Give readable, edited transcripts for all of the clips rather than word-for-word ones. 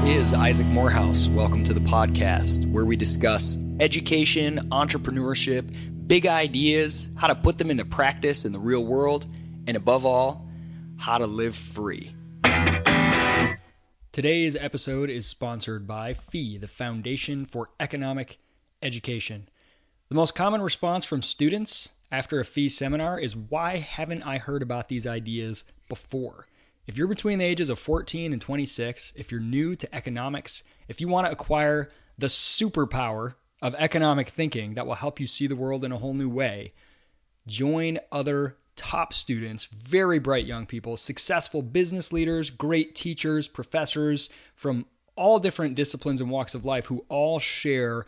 is Isaac Morehouse. Welcome to the podcast where we discuss education, entrepreneurship, big ideas, how to put them into practice in the real world, and above all, how to live free. Today's episode is sponsored by FEE, the Foundation for Economic Education. The most common response from students after a FEE seminar is, why haven't I heard about these ideas before? If you're between the ages of 14 and 26, if you're new to economics, if you want to acquire the superpower of economic thinking that will help you see the world in a whole new way, join other top students, very bright young people, successful business leaders, great teachers, professors from all different disciplines and walks of life who all share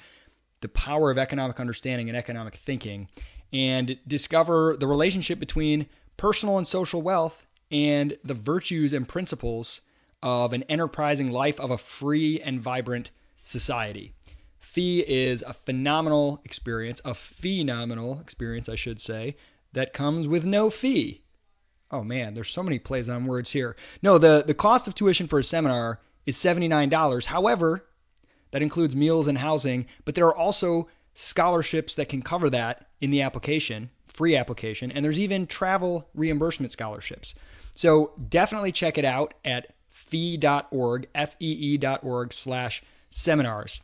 the power of economic understanding and economic thinking, and discover the relationship between personal and social wealth and the virtues and principles of an enterprising life of a free and vibrant society. FEE is a phenomenal experience, I should say, that comes with no fee. Oh man, there's so many plays on words here. No, the cost of tuition for a seminar is $79. However, that includes meals and housing, but there are also scholarships that can cover that in the application, free application, and there's even travel reimbursement scholarships. So definitely check it out at fee.org, fee.org/seminars.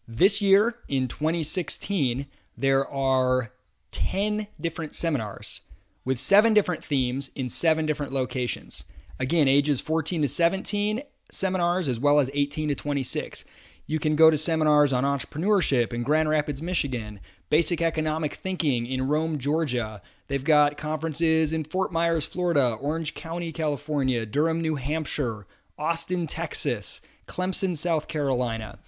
This year, in 2016, there are 10 different seminars with 7 different themes in 7 different locations. Again, ages 14 to 17 seminars, as well as 18 to 26. You can go to seminars on entrepreneurship in Grand Rapids, Michigan, basic economic thinking in Rome, Georgia. They've got conferences in Fort Myers, Florida, Orange County, California, Durham, New Hampshire, Austin, Texas, Clemson, South Carolina.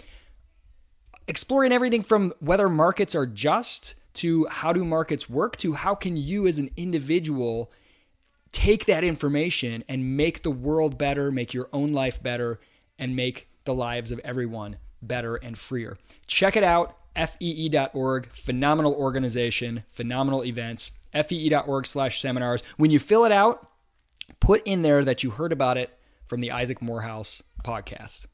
Exploring everything from whether markets are just to how do markets work to how can you as an individual take that information and make the world better, make your own life better, and make the lives of everyone better and freer. Check it out, fee.org. Phenomenal organization, phenomenal events, fee.org/seminars. When you fill it out, put in there that you heard about it from the Isaac Morehouse podcast.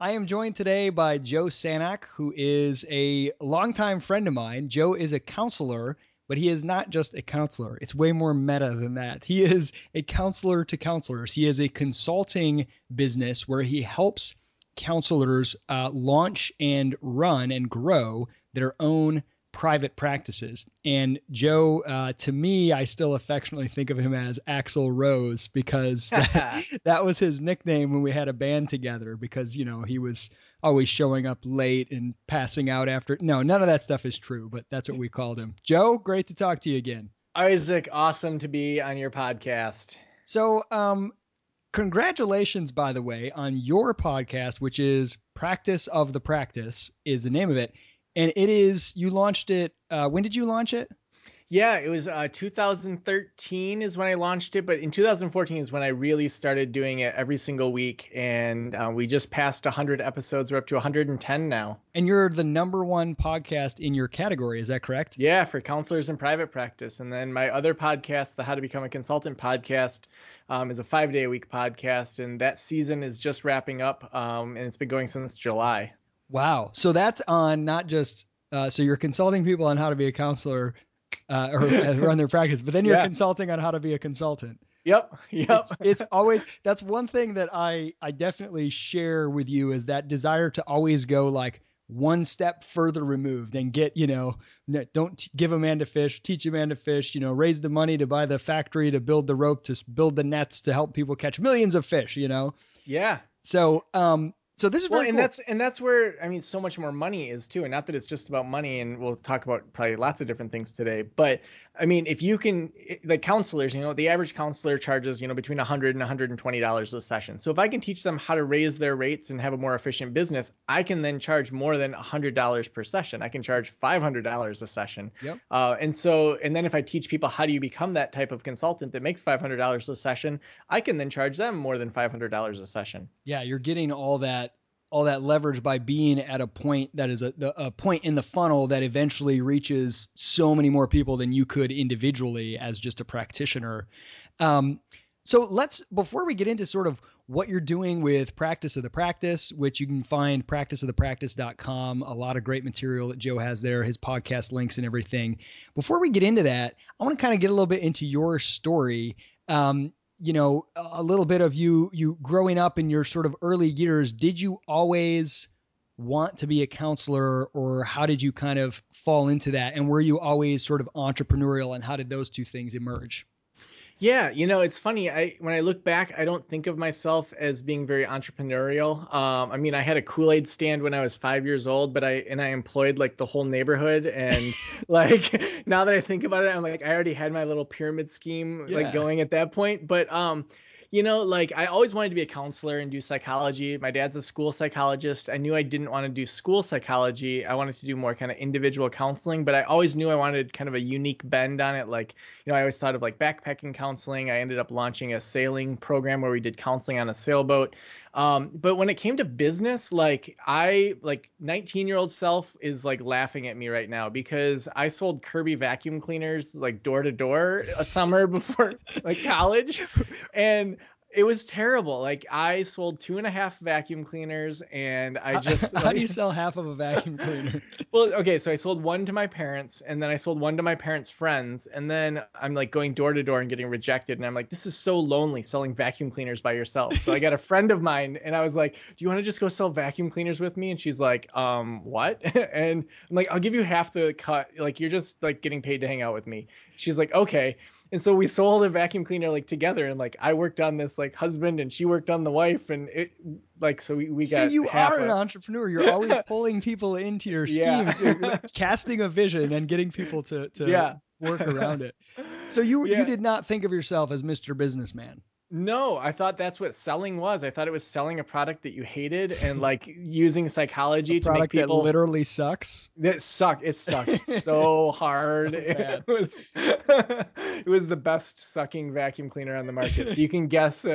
I am joined today by Joe Sanok, who is a longtime friend of mine. Joe is a counselor, but he is not just a counselor. It's way more meta than that. He is a counselor to counselors. He has a consulting business where he helps counselors launch and run and grow their own private practices. And Joe, to me, I still affectionately think of him as Axl Rose because that was his nickname when we had a band together because, you know, he was always showing up late and passing out after. No, none of that stuff is true, but that's what we called him. Joe, great to talk to you again. Isaac, awesome to be on your podcast. So, congratulations, by the way, on your podcast, which is Practice of the Practice is the name of it. And it is, you launched it, when did you launch it? Yeah, it was 2013 is when I launched it, but in 2014 is when I really started doing it every single week. And we just passed 100 episodes. We're up to 110 now. And you're the #1 podcast in your category. Is that correct? Yeah, for counselors in private practice. And then my other podcast, the How to Become a Consultant podcast, is a 5-day-a-week podcast. And that season is just wrapping up. And it's been going since July. Wow. So that's on not just, so you're consulting people on how to be a counselor or run their practice, but then you're consulting on how to be a consultant. Yep. It's always, that's one thing that I definitely share with you is that desire to always go like one step further removed and get, you know, don't give a man to fish, teach a man to fish, you know, raise the money to buy the factory, to build the rope, to build the nets, to help people catch millions of fish, you know? Yeah. So, So this is very cool. That's where, I mean, so much more money is too. And not that it's just about money, and we'll talk about probably lots of different things today, but I mean, if you can, like counselors, the average counselor charges, between $100 and $120 a session. So if I can teach them how to raise their rates and have a more efficient business, I can then charge more than $100 per session. I can charge $500 a session. Yep. And then if I teach people how do you become that type of consultant that makes $500 a session, I can then charge them more than $500 a session. Yeah, you're getting all that leverage by being at a point that is a point in the funnel that eventually reaches so many more people than you could individually as just a practitioner. So before we get into sort of what you're doing with Practice of the Practice, which you can find practiceofthepractice.com, a lot of great material that Joe has there, his podcast links and everything. Before we get into that, I want to kind of get a little bit into your story. A little bit of you growing up in your sort of early years. Did you always want to be a counselor, or how did you kind of fall into that? And were you always sort of entrepreneurial, and how did those two things emerge? Yeah, it's funny. When I look back, I don't think of myself as being very entrepreneurial. I mean, I had a Kool-Aid stand when I was 5 years old, but I employed like the whole neighborhood. And like now that I think about it, I'm like, I already had my little pyramid scheme like going at that point. But like I always wanted to be a counselor and do psychology. My dad's a school psychologist. I knew I didn't want to do school psychology. I wanted to do more kind of individual counseling, but I always knew I wanted kind of a unique bend on it. Like, I always thought of like backpacking counseling. I ended up launching a sailing program where we did counseling on a sailboat. But when it came to business, like 19-year-old self is like laughing at me right now because I sold Kirby vacuum cleaners like door to door a summer before like college. And it was terrible. Like I sold 2.5 vacuum cleaners and I just how do you sell half of a vacuum cleaner? Well, okay, so I sold one to my parents and then I sold one to my parents' friends, and then I'm like going door to door and getting rejected, and I'm like, this is so lonely selling vacuum cleaners by yourself. So I got a friend of mine and I was like, do you want to just go sell vacuum cleaners with me? And she's like, what? And I'm like, I'll give you half the cut. Like you're just like getting paid to hang out with me. She's like, okay. And so we sold a vacuum cleaner like together, and like I worked on this like husband and she worked on the wife, and it like so we got. So you are an entrepreneur. You're always pulling people into your schemes, You're casting a vision and getting people to work around it. So you did not think of yourself as Mr. Businessman. No, I thought that's what selling was. I thought it was selling a product that you hated and like using psychology to make people. That literally sucks. It sucked. It sucked so hard. It was the best sucking vacuum cleaner on the market. So you can guess.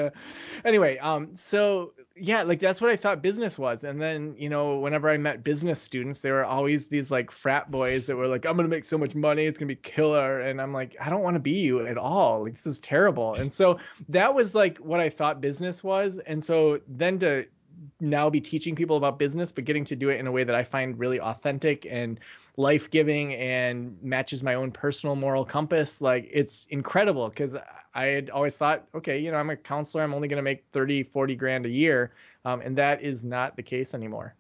Anyway, so yeah, like that's what I thought business was. And then, whenever I met business students, they were always these like frat boys that were like, I'm going to make so much money. It's going to be killer. And I'm like, I don't want to be you at all. Like, this is terrible. And so that was like what I thought business was. And so then to now be teaching people about business, but getting to do it in a way that I find really authentic and life-giving and matches my own personal moral compass, like it's incredible, because I had always thought, okay, I'm a counselor, I'm only going to make 30, 40 grand a year. And that is not the case anymore.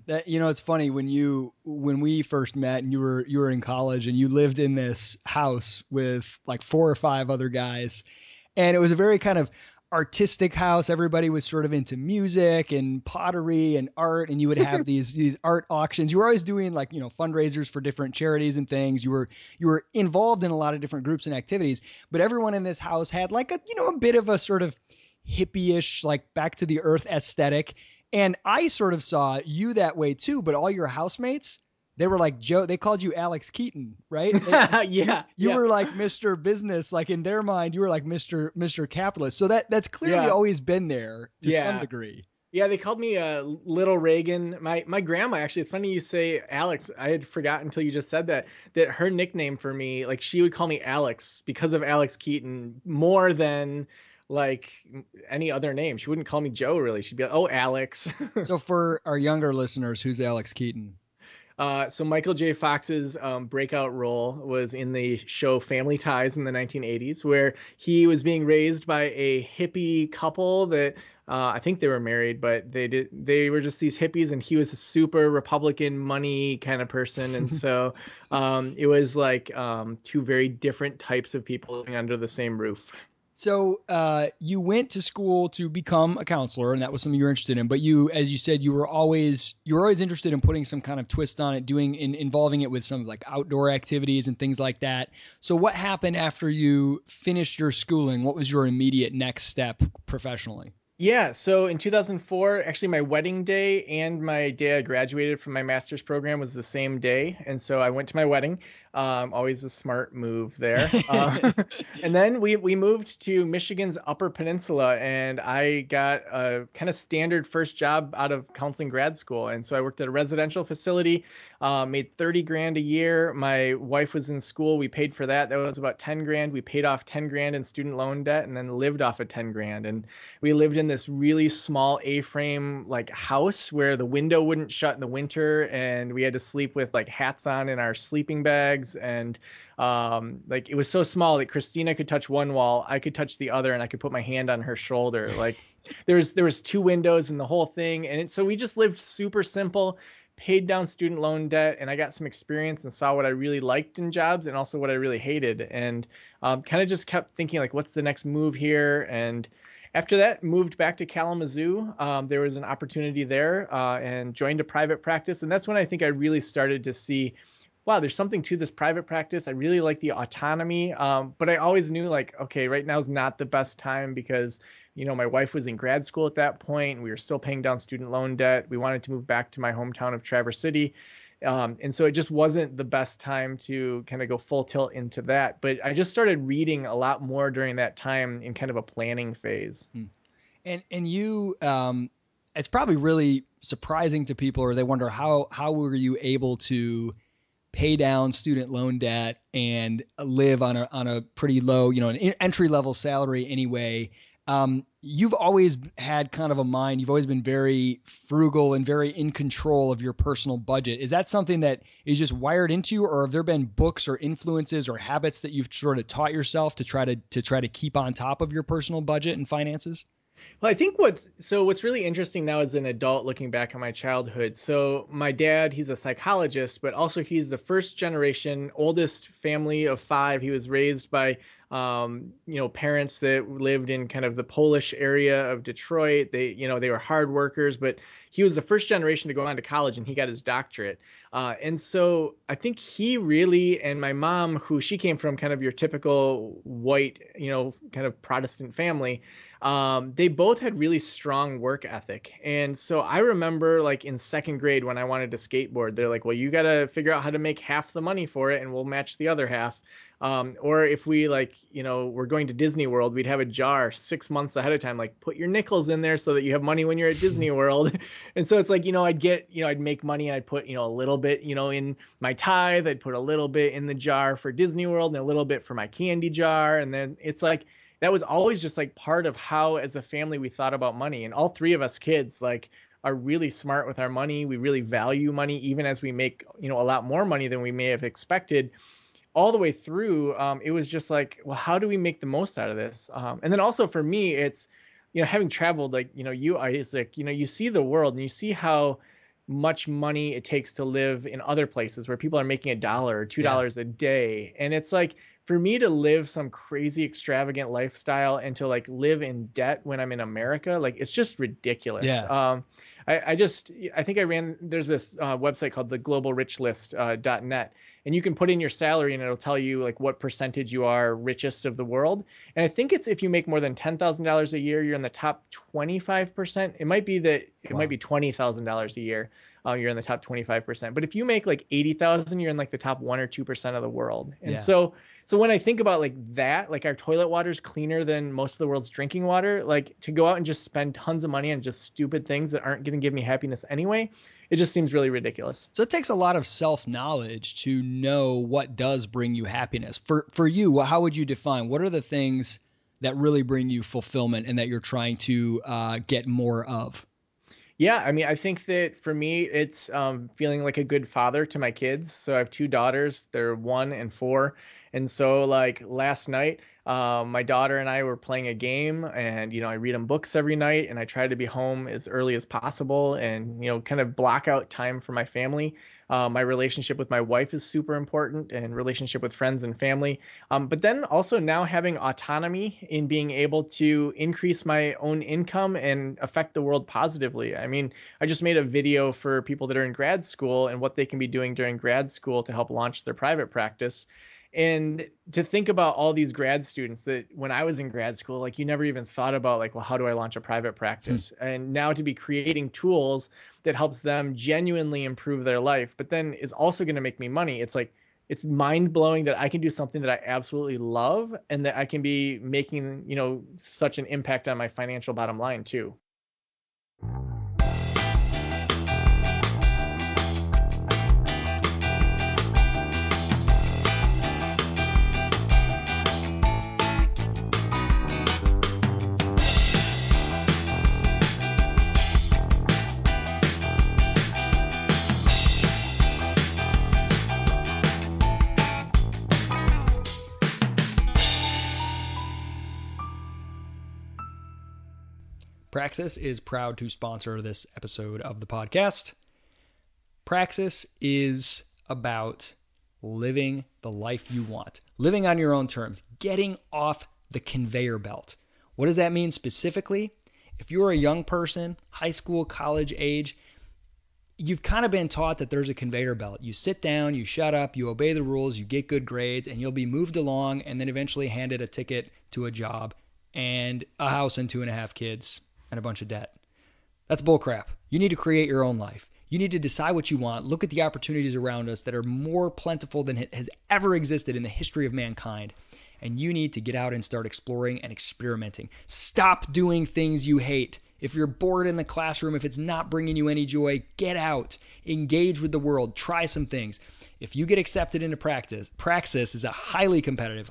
That, it's funny when we first met and you were in college and you lived in this house with like 4 or 5 other guys, and it was a very kind of artistic house. Everybody was sort of into music and pottery and art, and you would have these art auctions. You were always doing like, fundraisers for different charities and things. You were involved in a lot of different groups and activities, but everyone in this house had like a bit of a sort of hippie-ish, like back to the earth aesthetic. And I sort of saw you that way too, but all your housemates, they were like Joe, they called you Alex Keaton, right? You were like Mr. Business, like in their mind, you were like Mr. Capitalist. So that's clearly always been there to some degree. Yeah, they called me Little Reagan. My grandma, actually, it's funny you say Alex. I had forgotten until you just said that her nickname for me, like she would call me Alex because of Alex Keaton more than like any other name. She wouldn't call me Joe, really. She'd be like, oh, Alex. So for our younger listeners, who's Alex Keaton? So Michael J. Fox's breakout role was in the show Family Ties in the 1980s, where he was being raised by a hippie couple that I think they were married, but they were just these hippies, and he was a super Republican money kind of person. And so it was like 2 very different types of people living under the same roof. So you went to school to become a counselor, and that was something you were interested in. But you, as you said, you were always interested in putting some kind of twist on it, involving it with some like outdoor activities and things like that. So what happened after you finished your schooling? What was your immediate next step professionally? Yeah, so in 2004, actually my wedding day and my day I graduated from my master's program was the same day, and so I went to my wedding. Always a smart move there. And then we moved to Michigan's Upper Peninsula, and I got a kind of standard first job out of counseling grad school. And so I worked at a residential facility, made 30 grand a year. My wife was in school. We paid for that. That was about 10 grand. We paid off 10 grand in student loan debt and then lived off of 10 grand. And we lived in this really small A-frame like house where the window wouldn't shut in the winter, and we had to sleep with like hats on in our sleeping bags. And like it was so small that Christina could touch one wall, I could touch the other, and I could put my hand on her shoulder. Like there was two windows in the whole thing. And so we just lived super simple, paid down student loan debt, and I got some experience and saw what I really liked in jobs and also what I really hated. And kind of just kept thinking like, what's the next move here? And after that, moved back to Kalamazoo. There was an opportunity there, and joined a private practice. And that's when I think I really started to see, wow, there's something to this private practice. I really like the autonomy. But I always knew like, okay, right now is not the best time because, my wife was in grad school at that point. We were still paying down student loan debt. We wanted to move back to my hometown of Traverse City. And so it just wasn't the best time to kind of go full tilt into that. But I just started reading a lot more during that time in kind of a planning phase. And you, it's probably really surprising to people, or they wonder how were you able to pay down student loan debt and live on a pretty low, an entry level salary anyway. You've always had kind of a mind. You've always been very frugal and very in control of your personal budget. Is that something that is just wired into you, or have there been books or influences or habits that you've sort of taught yourself to try to keep on top of your personal budget and finances? Well, I think what's really interesting now as an adult looking back on my childhood. So my dad, he's a psychologist, but also he's the first generation, oldest family of five. He was raised by, parents that lived in kind of the Polish area of Detroit. They were hard workers, but he was the first generation to go on to college, and he got his doctorate. And so I think he really, and my mom, who she came from kind of your typical white, kind of Protestant family, they both had really strong work ethic. And so I remember like in second grade when I wanted to skateboard, they're like, well, you got to figure out how to make half the money for it and we'll match the other half. Or if we we're going to Disney World, we'd have a jar 6 months ahead of time, like put your nickels in there so that you have money when you're at Disney World. And so it's like, I'd make money and I'd put, a little bit, in my tithe, I'd put a little bit in the jar for Disney World and a little bit for my candy jar. And then it's like, that was always just like part of how as a family we thought about money. And all three of us kids like are really smart with our money. We really value money, even as we make, a lot more money than we may have expected. All the way through, it was just like, well, how do we make the most out of this? And then also for me, it's, having traveled like, you, Isaac, you see the world and you see how much money it takes to live in other places where people are making $1 or $2 a day. And it's like, for me to live some crazy extravagant lifestyle and to like live in debt when I'm in America, like it's just ridiculous. Yeah. I think there's this website called the globalrichlist.net, and you can put in your salary and it'll tell you like what percentage you are richest of the world. And I think it's if you make more than $10,000 a year, you're in the top 25%. It might be might be $20,000 a year. You're in the top 25%. But if you make like 80,000, you're in like the top 1 or 2% of the world. And so when I think about like that, like our toilet water is cleaner than most of the world's drinking water, like to go out and just spend tons of money on just stupid things that aren't going to give me happiness anyway, it just seems really ridiculous. So it takes a lot of self-knowledge to know what does bring you happiness. For you, how would you define, what are the things that really bring you fulfillment and that you're trying to get more of? Yeah, I mean, I think that for me, it's feeling like a good father to my kids. So I have two daughters. They're 1 and 4. And so like last night, My daughter and I were playing a game, and I read them books every night, and I try to be home as early as possible, and kind of block out time for my family. My relationship with my wife is super important, and relationship with friends and family. But then also now having autonomy in being able to increase my own income and affect the world positively. I mean, I just made a video for people that are in grad school and what they can be doing during grad school to help launch their private practice. And to think about all these grad students that when I was in grad school, like you never even thought about like, well, how do I launch a private practice? And now to be creating tools that helps them genuinely improve their life, but then is also going to make me money. It's like, it's mind blowing that I can do something that I absolutely love and that I can be making, such an impact on my financial bottom line too. Praxis is proud to sponsor this episode of the podcast. Praxis is about living the life you want, living on your own terms, getting off the conveyor belt. What does that mean specifically? If you're a young person, high school, college age, you've kind of been taught that there's a conveyor belt. You sit down, you shut up, you obey the rules, you get good grades, and you'll be moved along and then eventually handed a ticket to a job and a house and 2.5 kids and a bunch of debt. That's bullcrap. You need to create your own life. You need to decide what you want. Look at the opportunities around us that are more plentiful than has ever existed in the history of mankind. And you need to get out and start exploring and experimenting. Stop doing things you hate. If you're bored in the classroom, if it's not bringing you any joy, get out. Engage with the world. Try some things. If you get accepted into Praxis is a highly competitive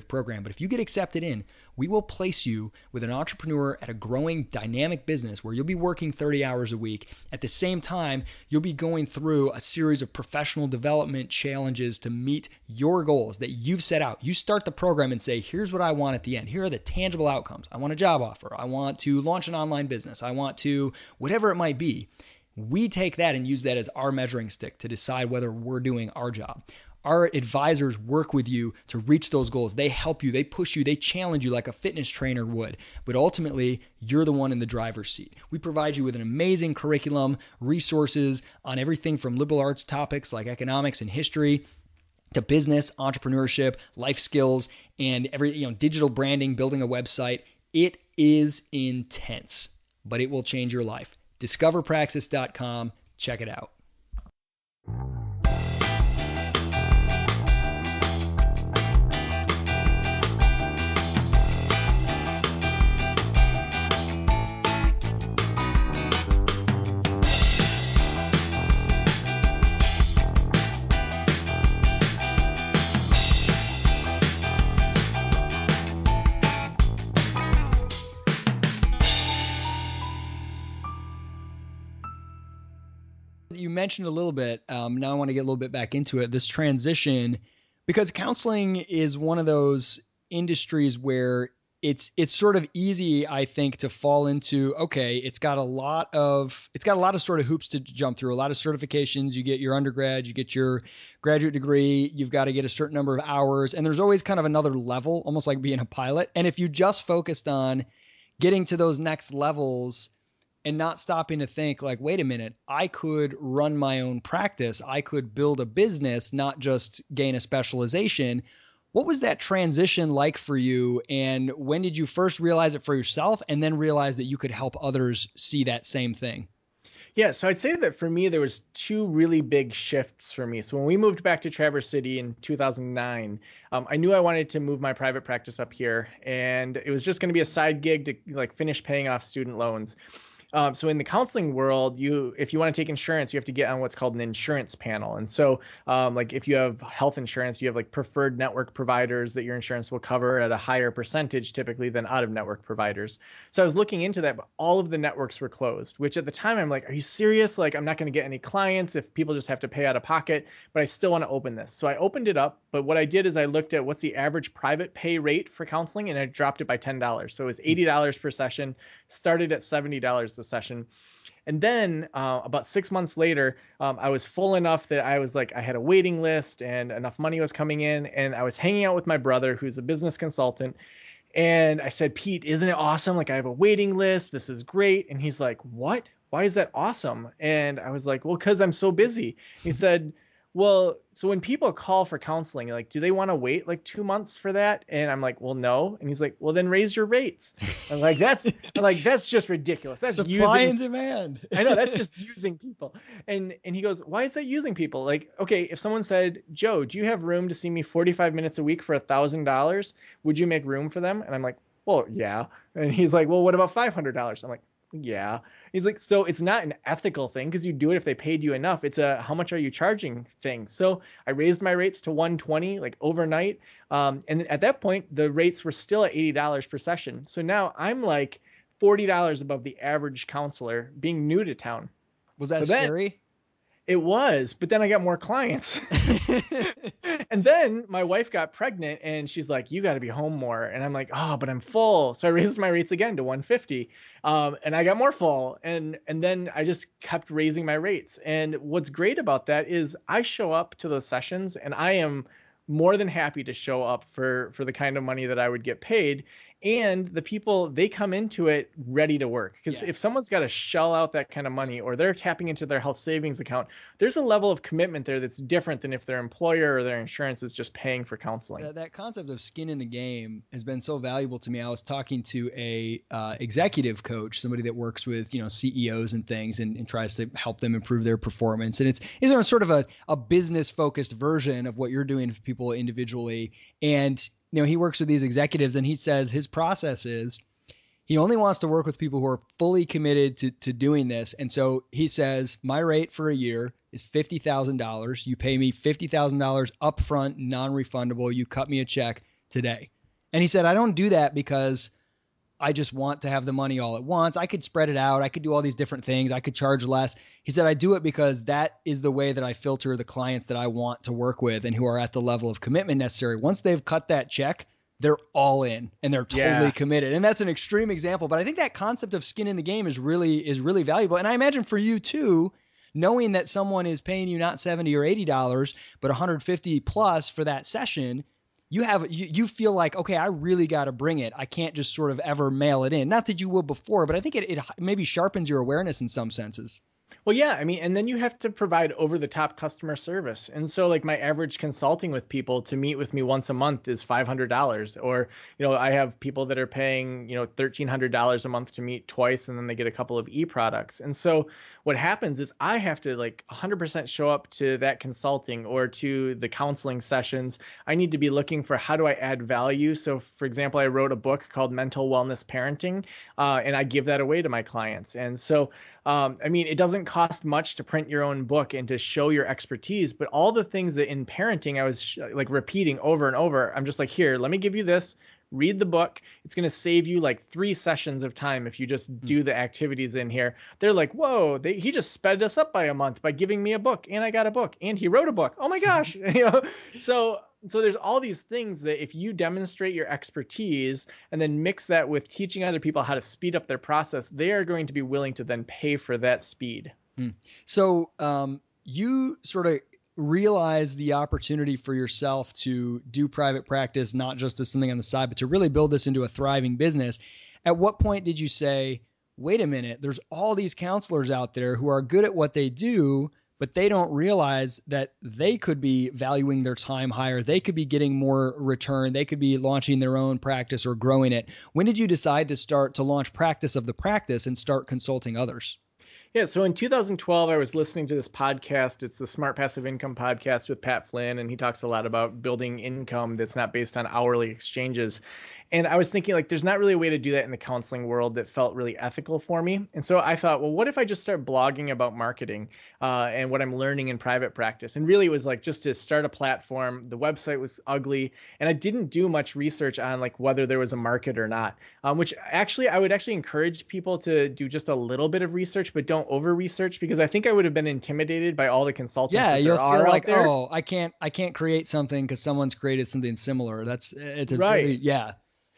program. But if you get accepted in, we will place you with an entrepreneur at a growing dynamic business where you'll be working 30 hours a week. At the same time, you'll be going through a series of professional development challenges to meet your goals that you've set out. You start the program and say, here's what I want at the end. Here are the tangible outcomes. I want a job offer. I want to launch an online business. I want to, whatever it might be. We take that and use that as our measuring stick to decide whether we're doing our job. Our advisors work with you to reach those goals. They help you, they push you, they challenge you like a fitness trainer would. But ultimately, you're the one in the driver's seat. We provide you with an amazing curriculum, resources on everything from liberal arts topics like economics and history to business, entrepreneurship, life skills, and digital branding, building a website. It is intense, but it will change your life. DiscoverPraxis.com. Check it out. You mentioned a little bit, now I want to get a little bit back into it, this transition, because counseling is one of those industries where it's sort of easy, I think, to fall into, okay, it's got a lot of sort of hoops to jump through, a lot of certifications. You get your undergrad, you get your graduate degree, you've got to get a certain number of hours, and there's always kind of another level, almost like being a pilot. And if you just focused on getting to those next levels and not stopping to think like, wait a minute, I could run my own practice. I could build a business, not just gain a specialization. What was that transition like for you? And when did you first realize it for yourself and then realize that you could help others see that same thing? Yeah, so I'd say that for me, there was two really big shifts for me. So when we moved back to Traverse City in 2009, I knew I wanted to move my private practice up here, and it was just going to be a side gig to like finish paying off student loans. So in the counseling world, if you want to take insurance, you have to get on what's called an insurance panel. And so like if you have health insurance, you have like preferred network providers that your insurance will cover at a higher percentage typically than out of network providers. So I was looking into that, but all of the networks were closed, which at the time I'm like, are you serious? Like I'm not going to get any clients if people just have to pay out of pocket, but I still want to open this. So I opened it up. But what I did is I looked at what's the average private pay rate for counseling, and I dropped it by $10. So it was $80 per session, started at $70 a session. And then about 6 months later, I was full enough that I was like, I had a waiting list and enough money was coming in, and I was hanging out with my brother, who's a business consultant. And I said, Pete, isn't it awesome? Like I have a waiting list. This is great. And he's like, what? Why is that awesome? And I was like, well, because I'm so busy. He said, well, so when people call for counseling, like, do they want to wait like 2 months for that? And I'm like, well, no. And he's like, well, then raise your rates. I'm like, that's just ridiculous. That's supply and demand. I know, that's just using people. And he goes, why is that using people? Like, okay, if someone said, Joe, do you have room to see me 45 minutes a week for $1,000? Would you make room for them? And I'm like, well, yeah. And he's like, well, what about $500? I'm like, yeah. He's like, so it's not an ethical thing because you do it if they paid you enough. It's a how much are you charging thing. So I raised my rates to $120 like overnight. And at that point, the rates were still at $80 per session. So now I'm like $40 above the average counselor being new to town. Was that scary? It was, but then I got more clients. And then my wife got pregnant and she's like, you got to be home more. And I'm like, oh, but I'm full. So I raised my rates again to $150. And I got more full. And then I just kept raising my rates. And what's great about that is I show up to those sessions and I am more than happy to show up for the kind of money that I would get paid. And the people, they come into it ready to work. Because if someone's got to shell out that kind of money or they're tapping into their health savings account, there's a level of commitment there that's different than if their employer or their insurance is just paying for counseling. That concept of skin in the game has been so valuable to me. I was talking to a executive coach, somebody that works with CEOs and things and tries to help them improve their performance. And it's sort of a business focused version of what you're doing for people individually. And he works with these executives and he says his process is he only wants to work with people who are fully committed to doing this. And so he says, my rate for a year is $50,000. You pay me $50,000 upfront, non-refundable. You cut me a check today. And he said, I don't do that because I just want to have the money all at once. I could spread it out. I could do all these different things. I could charge less. He said, I do it because that is the way that I filter the clients that I want to work with and who are at the level of commitment necessary. Once they've cut that check, they're all in and they're totally committed. And that's an extreme example, but I think that concept of skin in the game is really valuable. And I imagine for you too, knowing that someone is paying you not $70 or $80, but $150 plus for that session, you feel like, okay, I really got to bring it. I can't just sort of ever mail it in. Not that you would before, but I think it maybe sharpens your awareness in some senses. Well, yeah, I mean, and then you have to provide over-the-top customer service. And so like my average consulting with people to meet with me once a month is $500. Or, I have people that are paying, $1,300 a month to meet twice, and then they get a couple of e-products. And so what happens is I have to like 100% show up to that consulting or to the counseling sessions. I need to be looking for how do I add value. So for example, I wrote a book called Mental Wellness Parenting, and I give that away to my clients. And so it doesn't cost much to print your own book and to show your expertise, but all the things that in parenting I was like repeating over and over, I'm just like, here, let me give you this, read the book. It's going to save you like 3 sessions of time if you just do the activities in here. They're like, whoa, he just sped us up by a month by giving me a book, and I got a book, and he wrote a book. Oh my gosh. So there's all these things that if you demonstrate your expertise and then mix that with teaching other people how to speed up their process, they are going to be willing to then pay for that speed. So you sort of realize the opportunity for yourself to do private practice, not just as something on the side, but to really build this into a thriving business. At what point did you say, wait a minute, there's all these counselors out there who are good at what they do, but they don't realize that they could be valuing their time higher. They could be getting more return. They could be launching their own practice or growing it. When did you decide to launch Practice of the Practice and start consulting others? Yeah, so in 2012, I was listening to this podcast. It's the Smart Passive Income podcast with Pat Flynn, and he talks a lot about building income that's not based on hourly exchanges. And I was thinking like, there's not really a way to do that in the counseling world that felt really ethical for me. And so I thought, well, what if I just start blogging about marketing and what I'm learning in private practice? And really it was like just to start a platform. The website was ugly and I didn't do much research on like whether there was a market or not, which actually I would actually encourage people to do just a little bit of research, but don't over research, because I think I would have been intimidated by all the consultants. Yeah, that you'll there feel are like, out there. oh, I can't create something because someone's created something similar. It's a Right. very, yeah.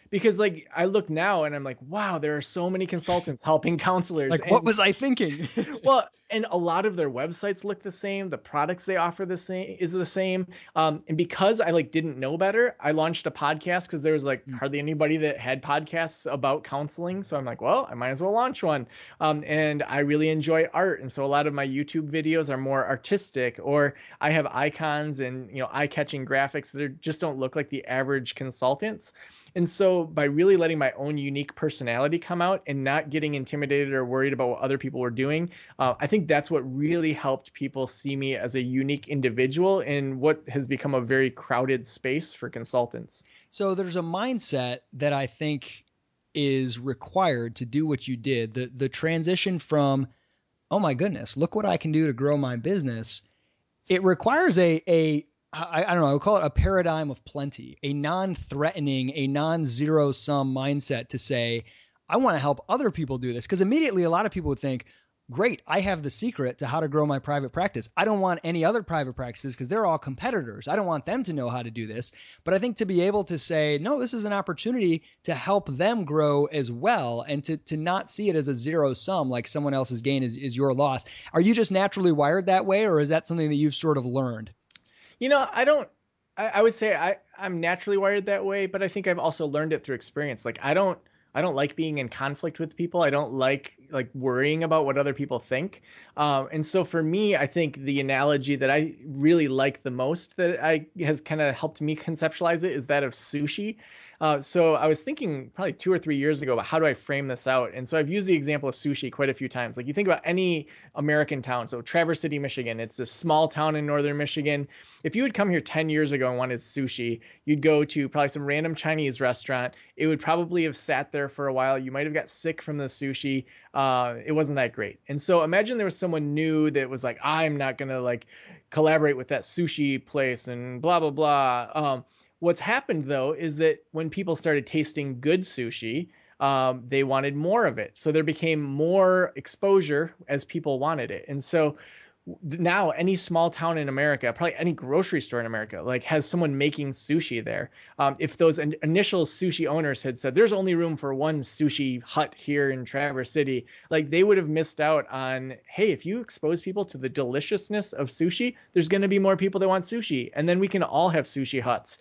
Because like I look now and I'm like, wow, there are so many consultants helping counselors. Like, what was I thinking? Well, and a lot of their websites look the same. The products they offer the same. And because I like didn't know better, I launched a podcast because there was like hardly anybody that had podcasts about counseling. So I'm like, well, I might as well launch one. And I really enjoy art. And so a lot of my YouTube videos are more artistic, or I have icons and, eye-catching graphics that just don't look like the average consultants. And so by really letting my own unique personality come out and not getting intimidated or worried about what other people were doing, I think that's what really helped people see me as a unique individual in what has become a very crowded space for consultants. So there's a mindset that I think is required to do what you did. The transition from, oh my goodness, look what I can do to grow my business. It requires I don't know, I would call it a paradigm of plenty, a non-threatening, a non-zero sum mindset to say, I want to help other people do this. Because immediately a lot of people would think, great, I have the secret to how to grow my private practice. I don't want any other private practices because they're all competitors. I don't want them to know how to do this. But I think to be able to say, no, this is an opportunity to help them grow as well, and to not see it as a zero sum, like someone else's gain is your loss. Are you just naturally wired that way, or is that something that you've sort of learned? I would say I'm naturally wired that way, but I think I've also learned it through experience. Like I don't like being in conflict with people. I don't like worrying about what other people think. And so for me, I think the analogy that I really like the most that has kind of helped me conceptualize it is that of sushi. So I was thinking probably 2 or 3 years ago about how do I frame this out? And so I've used the example of sushi quite a few times. Like you think about any American town. So Traverse City, Michigan, it's this small town in northern Michigan. If you had come here 10 years ago and wanted sushi, you'd go to probably some random Chinese restaurant. It would probably have sat there for a while. You might have got sick from the sushi. It wasn't that great. And so imagine there was someone new that was like, I'm not going to collaborate with that sushi place and blah, blah, blah. What's happened, though, is that when people started tasting good sushi, they wanted more of it. So there became more exposure as people wanted it. And so now any small town in America, probably any grocery store in America, has someone making sushi there. If those initial sushi owners had said, there's only room for one sushi hut here in Traverse City, they would have missed out on, hey, if you expose people to the deliciousness of sushi, there's going to be more people that want sushi. And then we can all have sushi huts.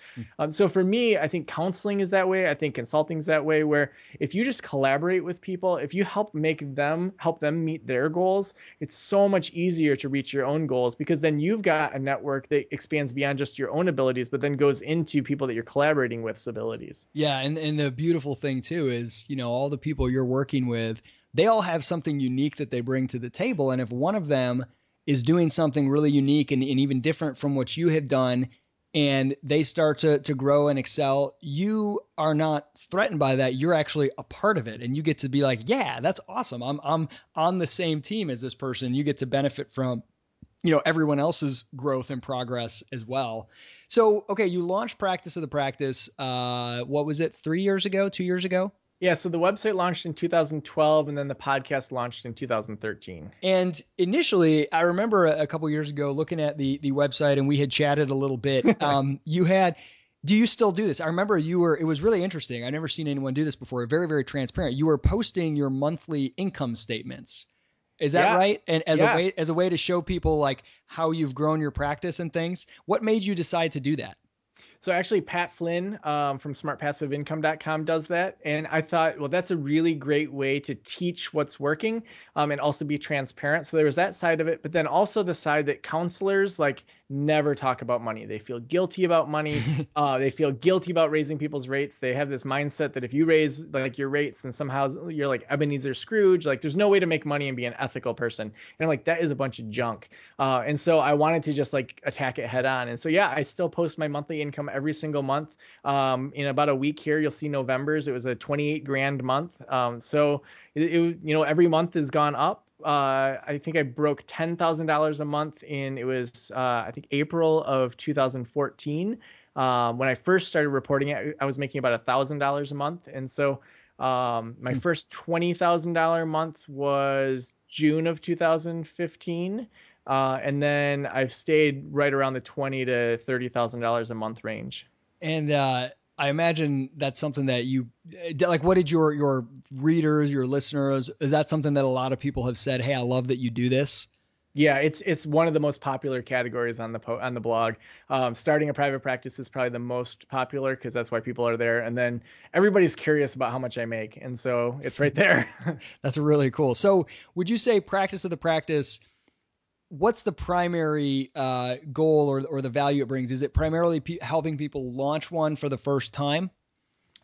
So for me, I think counseling is that way. I think consulting is that way, where if you just collaborate with people, if you help them meet their goals, it's so much easier to reach your own goals, because then you've got a network that expands beyond just your own abilities, but then goes into people that you're collaborating with's abilities. Yeah. And the beautiful thing too is, all the people you're working with, they all have something unique that they bring to the table. And if one of them is doing something really unique and even different from what you have done, and they start to grow and excel, you are not threatened by that. You're actually a part of it. And you get to be like, yeah, that's awesome. I'm on the same team as this person. You get to benefit from everyone else's growth and progress as well. So, okay, you launched Practice of the Practice. What was it? 3 years ago, 2 years ago? Yeah. So the website launched in 2012, and then the podcast launched in 2013. And initially, I remember a couple years ago looking at the website, and we had chatted a little bit. Do you still do this? I remember it was really interesting. I've never seen anyone do this before. Very, very transparent. You were posting your monthly income statements. Is that right? And as a way to show people how you've grown your practice and things. What made you decide to do that? So actually, Pat Flynn from smartpassiveincome.com does that. And I thought, well, that's a really great way to teach what's working and also be transparent. So there was that side of it. But then also the side that counselors never talk about money. They feel guilty about money. They feel guilty about raising people's rates. They have this mindset that if you raise like your rates, then somehow you're like Ebenezer Scrooge. Like there's no way to make money and be an ethical person. And I'm like, that is a bunch of junk. And so I wanted to just like attack it head on. And so, yeah, I still post my monthly income every single month. In about a week here, you'll see November's. It was a 28 grand month. So every month has gone up. I think I broke $10,000 a month it was I think April of 2014. When I first started reporting it, I was making about $1,000 a month. And so my first $20,000 month was June of 2015. And then I've stayed right around the $20,000 to $30,000 a month range. And I imagine that's something that you like. What did your readers, your listeners, is that something that a lot of people have said, hey, I love that you do this? Yeah, it's one of the most popular categories on the blog. Starting a private practice is probably the most popular because that's why people are there. And then everybody's curious about how much I make. And so it's right there. That's really cool. So would you say practice of the practice, what's the primary goal or the value it brings? Is it primarily helping people launch one for the first time?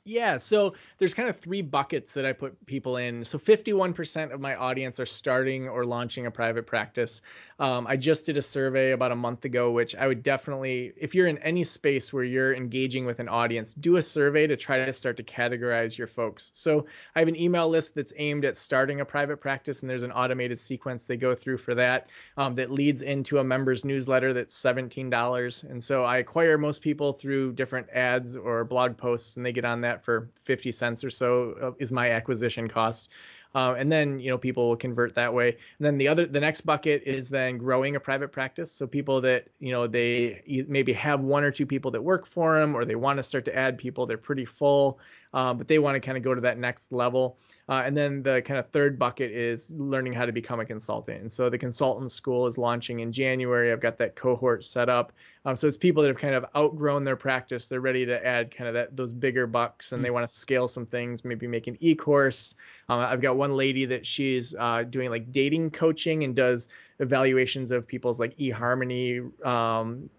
Yeah, so there's kind of three buckets that I put people in. So 51% of my audience are starting or launching a private practice. I just did a survey about a month ago, which I would definitely, if you're in any space where you're engaging with an audience, do a survey to try to start to categorize your folks. So I have an email list that's aimed at starting a private practice, and there's an automated sequence they go through for that that leads into a members newsletter that's $17. And so I acquire most people through different ads or blog posts, and they get on that for 50 cents or so is my acquisition cost. And then, people will convert that way. And then the next bucket is then growing a private practice. So people that, they maybe have one or two people that work for them, or they want to start to add people. They're pretty full, but they want to kind of go to that next level. And then the kind of third bucket is learning how to become a consultant. And so the consultant school is launching in January. I've got that cohort set up. So it's people that have kind of outgrown their practice. They're ready to add kind of those bigger bucks, and they want to scale some things, maybe make an e-course. I've got one lady that she's doing like dating coaching and does evaluations of people's like eHarmony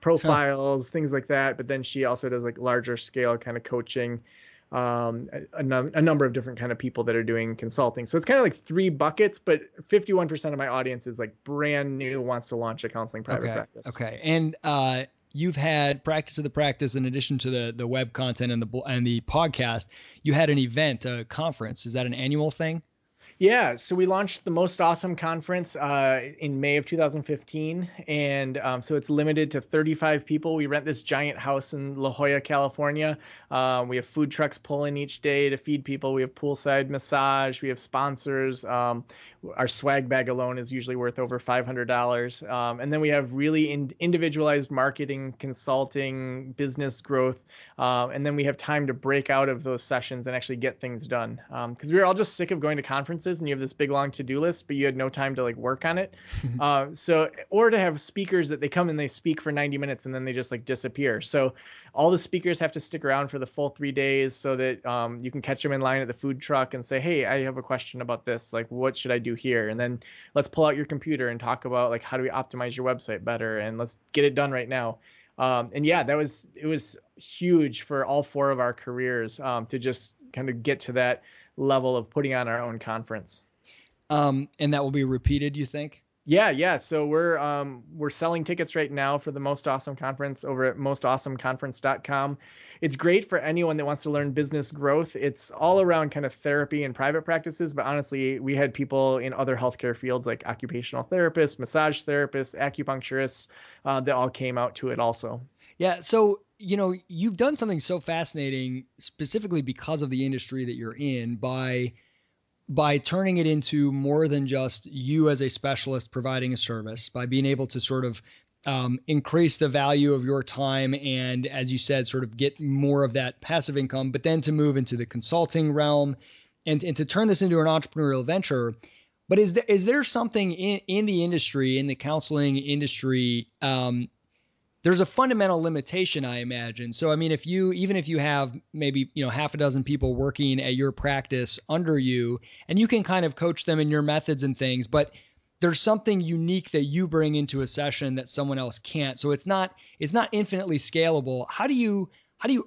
profiles, things like that. But then she also does like larger scale kind of coaching. A number of different kind of people that are doing consulting. So it's kind of like three buckets, but 51% of my audience is like brand new, wants to launch a counseling private practice. Okay. And you've had Practice of the Practice in addition to the web content and the podcast. You had an event, a conference. Is that an annual thing? Yeah, so we launched the Most Awesome Conference in May of 2015, and so it's limited to 35 people. We rent this giant house in La Jolla, California. We have food trucks pulling each day to feed people. We have poolside massage. We have sponsors. Our swag bag alone is usually worth over $500. And then we have really individualized marketing, consulting, business growth. And then we have time to break out of those sessions and actually get things done. Because we were all just sick of going to conferences and you have this big long to-do list, but you had no time to like work on it. Or to have speakers that they come and they speak for 90 minutes and then they just like disappear. So all the speakers have to stick around for the full 3 days so that you can catch them in line at the food truck and say, hey, I have a question about this. Like, what should I do here? And then let's pull out your computer and talk about like, how do we optimize your website better? And let's get it done right now. And yeah, it was huge for all four of our careers to just kind of get to that level of putting on our own conference. And that will be repeated, you think? Yeah. So we're selling tickets right now for the Most Awesome Conference over at mostawesomeconference.com. It's great for anyone that wants to learn business growth. It's all around kind of therapy and private practices, but honestly, we had people in other healthcare fields like occupational therapists, massage therapists, acupuncturists that all came out to it also. Yeah. So, you've done something so fascinating specifically because of the industry that you're in by turning it into more than just you as a specialist providing a service, by being able to sort of increase the value of your time and, as you said, sort of get more of that passive income, but then to move into the consulting realm and to turn this into an entrepreneurial venture. But is there something in the industry, in the counseling industry, there's a fundamental limitation, I imagine. So, I mean, even if you have maybe, half a dozen people working at your practice under you, and you can kind of coach them in your methods and things, but there's something unique that you bring into a session that someone else can't. So it's not infinitely scalable. How do you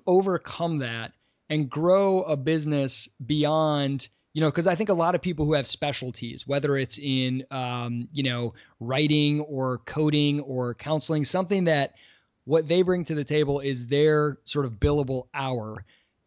overcome that and grow a business beyond, because I think a lot of people who have specialties, whether it's in, writing or coding or counseling, something that what they bring to the table is their sort of billable hour.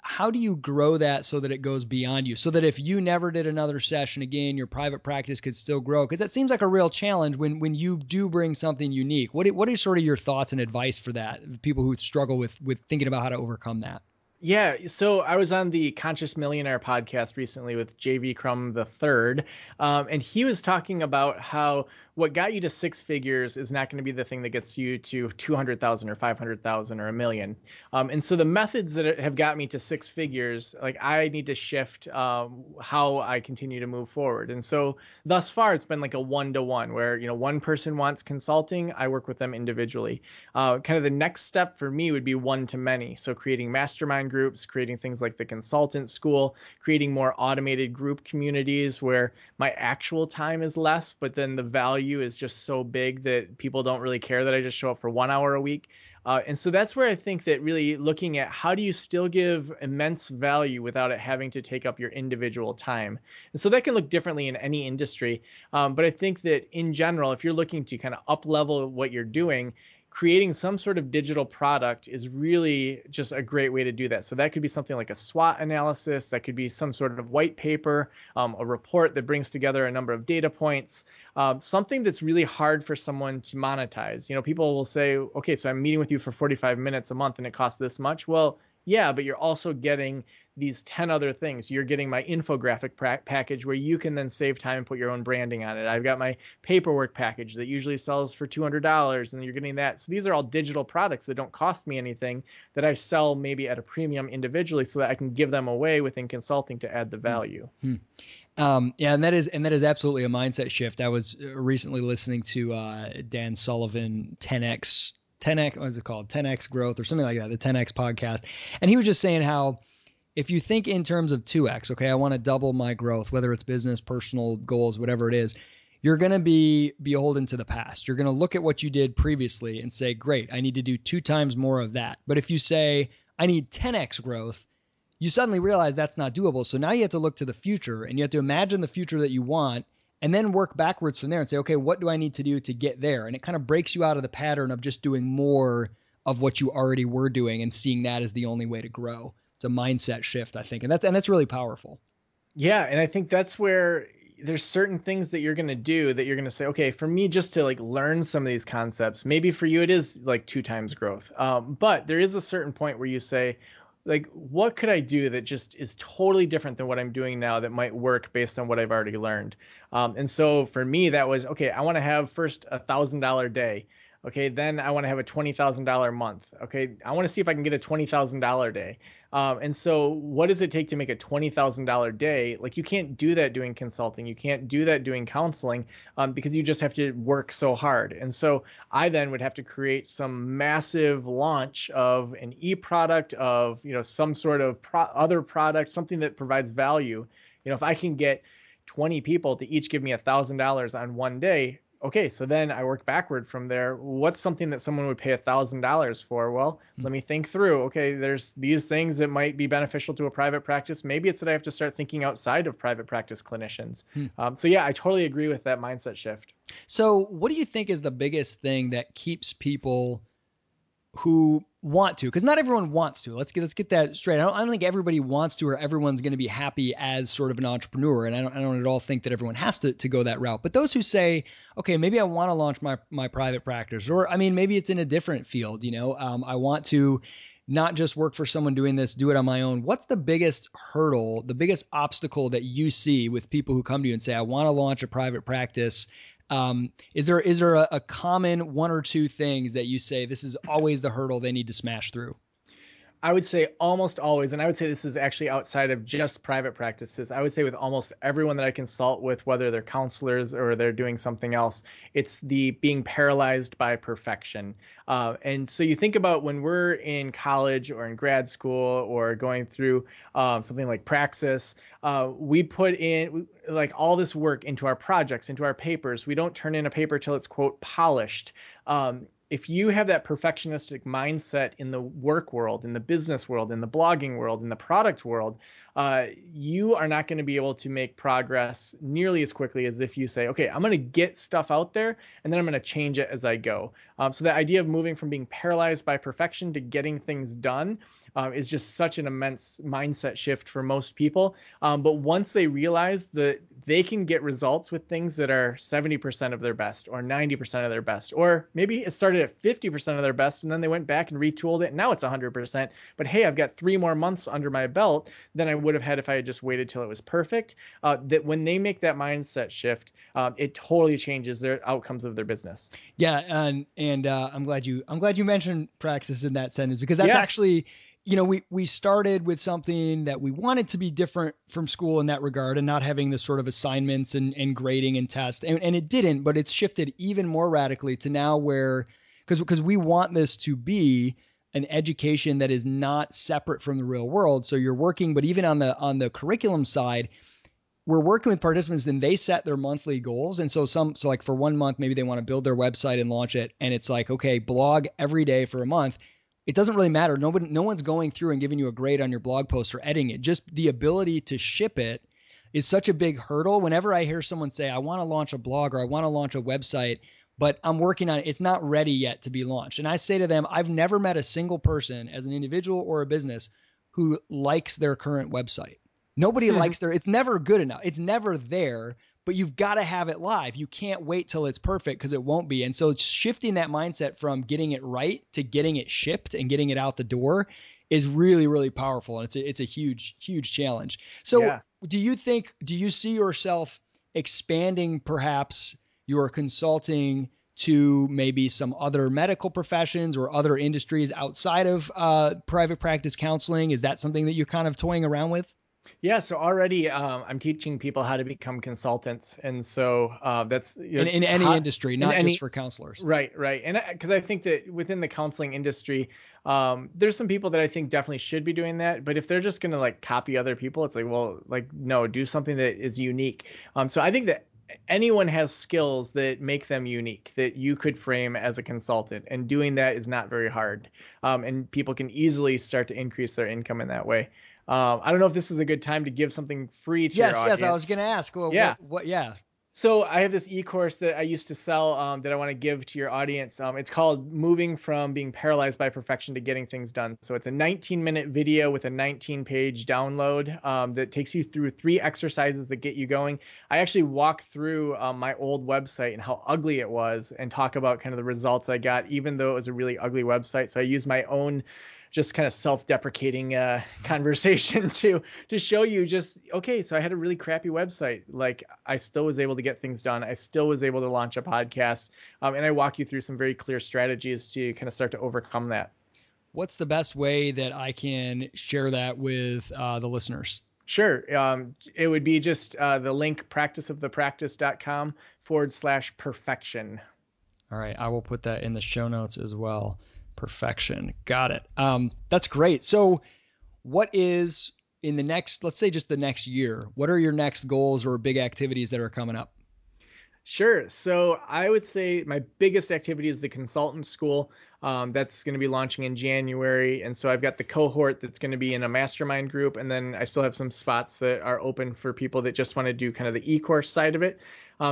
How do you grow that so that it goes beyond you? So that if you never did another session again, your private practice could still grow? Because that seems like a real challenge when you do bring something unique. What are sort of your thoughts and advice for that? People who struggle with thinking about how to overcome that. Yeah, so I was on the Conscious Millionaire podcast recently with JV Crum III, and he was talking about how what got you to six figures is not going to be the thing that gets you to 200,000 or 500,000 or a million. And so the methods that have got me to six figures, like I need to shift how I continue to move forward. And so thus far, it's been like a 1-to-1 where, one person wants consulting, I work with them individually. Kind of the next step for me would be one-to-many. So creating mastermind groups, creating things like the consultant school, creating more automated group communities where my actual time is less, but then the value is just so big that people don't really care that I just show up for 1 hour a week. And so that's where I think that really looking at how do you still give immense value without it having to take up your individual time. And so that can look differently in any industry. But I think that in general, if you're looking to kind of up level what you're doing, creating some sort of digital product is really just a great way to do that. So that could be something like a SWOT analysis. That could be some sort of white paper, a report that brings together a number of data points, something that's really hard for someone to monetize. People will say, okay, so I'm meeting with you for 45 minutes a month and it costs this much. Well, yeah, but you're also getting these 10 other things. You're getting my infographic package where you can then save time and put your own branding on it. I've got my paperwork package that usually sells for $200 and you're getting that. So these are all digital products that don't cost me anything that I sell maybe at a premium individually so that I can give them away within consulting to add the value. Yeah, and that is absolutely a mindset shift. I was recently listening to Dan Sullivan 10X, what is it called? 10X growth or something like that, the 10X podcast. And he was just saying how if you think in terms of 2X, okay, I want to double my growth, whether it's business, personal goals, whatever it is, you're going to be beholden to the past. You're going to look at what you did previously and say, great, I need to do 2 times more of that. But if you say, I need 10X growth, you suddenly realize that's not doable. So now you have to look to the future and you have to imagine the future that you want and then work backwards from there and say, okay, what do I need to do to get there? And it kind of breaks you out of the pattern of just doing more of what you already were doing and seeing that as the only way to grow. It's a mindset shift, I think. And that's really powerful. Yeah. And I think that's where there's certain things that you're going to do that you're going to say, okay, for me, just to like learn some of these concepts, maybe for you, it is like 2 times growth. But there is a certain point where you say, like, what could I do that just is totally different than what I'm doing now that might work based on what I've already learned? And so for me, that was, okay, I want to have first $1,000 day. Okay, then I want to have a $20,000 month. Okay, I want to see if I can get a $20,000 day. And so what does it take to make a $20,000 day? Like, you can't do that doing consulting. You can't do that doing counseling because you just have to work so hard. And so I then would have to create some massive launch of an e-product of, some sort of other product, something that provides value. If I can get 20 people to each give me $1,000 on one day, okay, so then I work backward from there. What's something that someone would pay $1,000 for? Well, let me think through. Okay, there's these things that might be beneficial to a private practice. Maybe it's that I have to start thinking outside of private practice clinicians. So yeah, I totally agree with that mindset shift. So what do you think is the biggest thing that keeps people who want to, because not everyone wants to. Let's get that straight. I don't think everybody wants to, or everyone's going to be happy as sort of an entrepreneur. And I don't at all think that everyone has to go that route. But those who say, okay, maybe I want to launch my private practice, or maybe it's in a different field. I want to not just work for someone doing this, do it on my own. What's the biggest hurdle, the biggest obstacle that you see with people who come to you and say, I want to launch a private practice? Is there a common 1 or 2 things that you say this is always the hurdle they need to smash through? I would say almost always, and I would say this is actually outside of just private practices. I would say with almost everyone that I consult with, whether they're counselors or they're doing something else, it's the being paralyzed by perfection. And so you think about when we're in college or in grad school or going through something like Praxis, we put in like all this work into our projects, into our papers. We don't turn in a paper till it's, quote, polished. If you have that perfectionistic mindset in the work world, in the business world, in the blogging world, in the product world, you are not going to be able to make progress nearly as quickly as if you say, okay, I'm going to get stuff out there and then I'm going to change it as I go. So the idea of moving from being paralyzed by perfection to getting things done is just such an immense mindset shift for most people. But once they realize that they can get results with things that are 70% of their best or 90% of their best, or maybe it started at 50% of their best and then they went back and retooled it and now it's 100%. But hey, I've got 3 more months under my belt than I would have had if I had just waited till it was perfect. That when they make that mindset shift, it totally changes their outcomes of their business. Yeah, and I'm glad you mentioned Praxis in that sentence, because that's actually, you know, we started with something that we wanted to be different from school in that regard, and not having this sort of assignments and grading and test, and it didn't, but it's shifted even more radically to now where, because we want this to be an education that is not separate from the real world. So you're working, but even on the curriculum side, we're working with participants and they set their monthly goals. And so like for 1 month, maybe they want to build their website and launch it. And it's like, okay, blog every day for a month. It doesn't really matter. No one's going through and giving you a grade on your blog post or editing it. Just the ability to ship it is such a big hurdle. Whenever I hear someone say, I want to launch a blog or I want to launch a website, but I'm working on it, it's not ready yet to be launched. And I say to them, I've never met a single person as an individual or a business who likes their current website. Nobody likes it's never good enough. It's never there, but you've got to have it live. You can't wait till it's perfect, because it won't be. And so it's shifting that mindset from getting it right to getting it shipped and getting it out the door is really, really powerful. And it's a huge, huge challenge. So do you see yourself expanding perhaps your consulting to maybe some other medical professions or other industries outside of private practice counseling? Is that something that you're kind of toying around with? Yeah, so already I'm teaching people how to become consultants, and so that's in any industry, not just for counselors. Right. And because I think that within the counseling industry, there's some people that I think definitely should be doing that. But if they're just going to like copy other people, it's like, well, like, no, do something that is unique. So I think that anyone has skills that make them unique that you could frame as a consultant, and doing that is not very hard. And people can easily start to increase their income in that way. I don't know if this is a good time to give something free to your audience. Yes, I was going to ask. Well, what? So I have this e-course that I used to sell that I want to give to your audience. It's called Moving from Being Paralyzed by Perfection to Getting Things Done. So it's a 19-minute video with a 19-page download that takes you through 3 exercises that get you going. I actually walk through my old website and how ugly it was and talk about kind of the results I got, even though it was a really ugly website. So I use my own just kind of self-deprecating conversation to show you just, okay, so I had a really crappy website. Like, I still was able to get things done. I still was able to launch a podcast. And I walk you through some very clear strategies to kind of start to overcome that. What's the best way that I can share that with the listeners? Sure. It would be just the link practiceofthepractice.com/perfection. All right. I will put that in the show notes as well. Perfection. Got it. That's great. So what is in the next, let's say just the next year, what are your next goals or big activities that are coming up? Sure. So I would say my biggest activity is the consultant school. That's going to be launching in January. And so I've got the cohort that's going to be in a mastermind group. And then I still have some spots that are open for people that just want to do kind of the e-course side of it.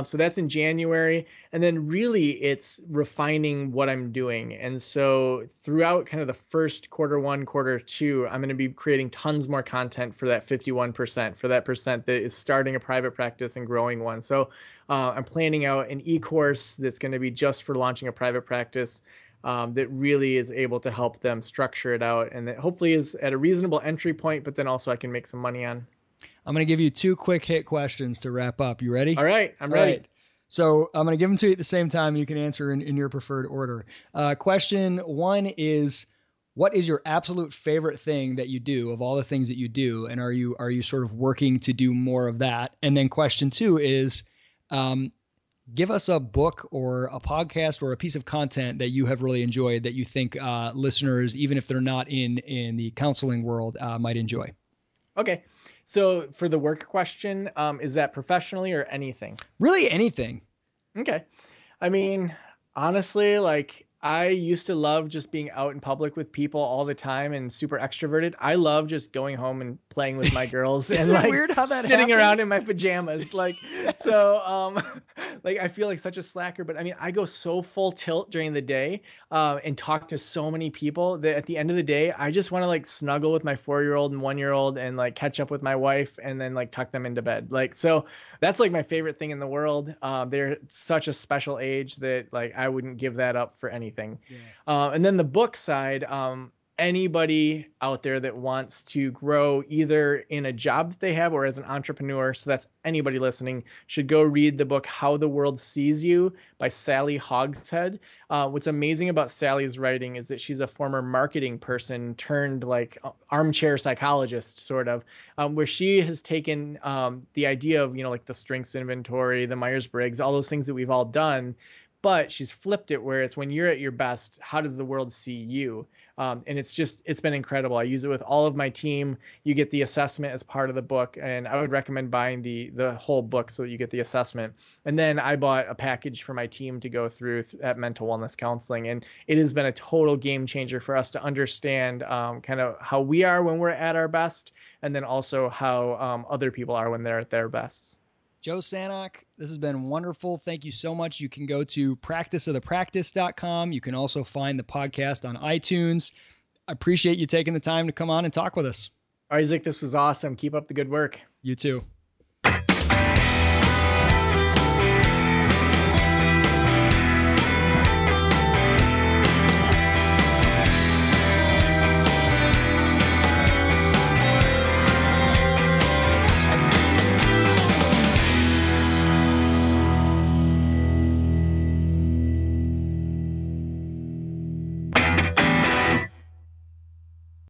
So that's in January. And then really it's refining what I'm doing. And so throughout kind of the first Q1, Q2, I'm going to be creating tons more content for that 51%, for that percent that is starting a private practice and growing one. So I'm planning out an e-course that's going to be just for launching a private practice that really is able to help them structure it out, and that hopefully is at a reasonable entry point, but then also I can make some money on. I'm going to give you 2 quick hit questions to wrap up. You ready? All right. I'm ready. Right. So I'm going to give them to you at the same time, and you can answer in your preferred order. Question 1 is, what is your absolute favorite thing that you do of all the things that you do? And are you sort of working to do more of that? And then question 2 is, give us a book or a podcast or a piece of content that you have really enjoyed that you think listeners, even if they're not in the counseling world, might enjoy. Okay. So for the work question, is that professionally or anything? Really anything. Okay. I mean, honestly, like I used to love just being out in public with people all the time and super extroverted. I love just going home and playing with my girls and like weird how that sitting happens? around in my pajamas. Like, so, like I feel like such a slacker, but I mean, I go so full tilt during the day, and talk to so many people that at the end of the day, I just want to like snuggle with my 4-year-old and 1-year-old and like catch up with my wife and then like tuck them into bed. Like, so that's like my favorite thing in the world. They're such a special age that like I wouldn't give that up for anything. Yeah. And then the book side, anybody out there that wants to grow either in a job that they have or as an entrepreneur, so that's anybody listening, should go read the book How the World Sees You by Sally Hogshead. What's amazing about Sally's writing is that she's a former marketing person turned like armchair psychologist sort of, where she has taken the idea of, like the strengths inventory, the Myers-Briggs, all those things that we've all done, but she's flipped it where it's when you're at your best, how does the world see you? And it's been incredible. I use it with all of my team. You get the assessment as part of the book, and I would recommend buying the whole book so that you get the assessment. And then I bought a package for my team to go through at Mental Wellness Counseling, and it has been a total game changer for us to understand kind of how we are when we're at our best, and then also how other people are when they're at their best. Joe Sanok, this has been wonderful. Thank you so much. You can go to practiceofthepractice.com. You can also find the podcast on iTunes. I appreciate you taking the time to come on and talk with us. Isaac, this was awesome. Keep up the good work. You too.